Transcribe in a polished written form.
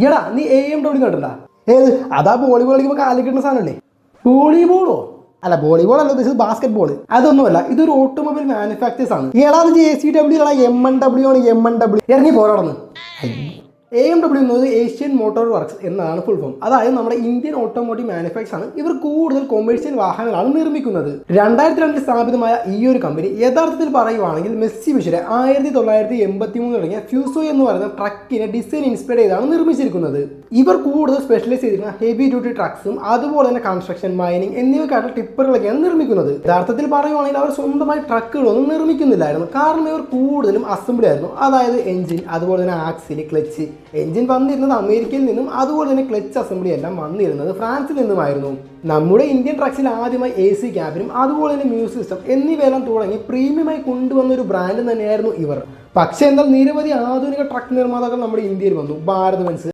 എടാ നീ AMW കണ്ടണ്ട? ഏത്? അതാ വോളിബോൾ കളിക്കുമ്പോൾ കാലിൽ കിട്ടുന്ന സാധനമല്ലേ? വോളിബോളോ? അല്ല, വോളിബോൾ അല്ല ഉദ്ദേശിച്ചത്, ബാസ്കറ്റ് ബോൾ. അതൊന്നുമല്ല, ഇതൊരു ഓട്ടോമൊബൈൽ മാനുഫാക്ചേഴ്സ് ആണ്. ഏടാ JCW, MNW ആണ്. MNW ഇറങ്ങി പോരാടുന്നു. AMW എന്നത് ഏഷ്യൻ മോട്ടോർ വർക്ക്സ് എന്നാണ് ഫുൾ ഫോം. അതായത് നമ്മുടെ ഇന്ത്യൻ ഓട്ടോമോട്ടീവ് മാനുഫാക്ചർ ആണ്. ഇവർ കൂടുതൽ കൊമേഴ്ഷ്യൽ വാഹനങ്ങളാണ് നിർമ്മിക്കുന്നത്. 2002 സ്ഥാപിതമായ ഈ ഒരു കമ്പനി യഥാർത്ഥത്തിൽ പറയുവാണെങ്കിൽ മെസ്സിബിഷിയുടെ 1983 തുടങ്ങിയ ഫ്യൂസോ എന്ന് പറയുന്ന ട്രക്കിനെ ഡിസൈൻ ഇൻസ്പയർ ചെയ്താണ് നിർമ്മിച്ചിരിക്കുന്നത്. ഇവർ കൂടുതൽ സ്പെഷ്യലൈസ് ചെയ്തിരുന്ന ഹെവി ഡ്യൂട്ടി ട്രക്സും അതുപോലെ തന്നെ കൺസ്ട്രക്ഷൻ, മൈനിങ് എന്നിവക്കായിട്ടുള്ള ടിപ്പറുകളൊക്കെയാണ് നിർമ്മിക്കുന്നത്. യഥാർത്ഥത്തിൽ പറയുവാണെങ്കിൽ അവർ സ്വന്തമായി ട്രക്കുകളൊന്നും നിർമ്മിക്കുന്നില്ലായിരുന്നു. കാരണം ഇവർ കൂടുതലും അസംബ്ലി ആയിരുന്നു. അതായത് എഞ്ചിൻ, അതുപോലെ തന്നെ ആക്സിൽ, ക്ലച്ച്. എഞ്ചിൻ വന്നിരുന്നത് അമേരിക്കയിൽ നിന്നും, അതുപോലെ തന്നെ ക്ലച്ച് അസംബ്ലി എല്ലാം വന്നിരുന്നത് ഫ്രാൻസിൽ നിന്നുമായിരുന്നു. നമ്മുടെ ഇന്ത്യൻ ട്രക്സിൽ ആദ്യമായി AC ക്യാബിനും അതുപോലെ തന്നെ മ്യൂസിക് സിസ്റ്റം എന്നിവയെല്ലാം തുടങ്ങി പ്രീമിയമായി കൊണ്ടുവന്ന ഒരു ബ്രാൻഡ് തന്നെയായിരുന്നു ഇവർ. പക്ഷേ എന്നാൽ നിരവധി ആധുനിക ട്രക്ക് നിർമ്മാതാക്കൾ നമ്മുടെ ഇന്ത്യയിൽ വന്നു. ഭാരത് ബെൻസ്,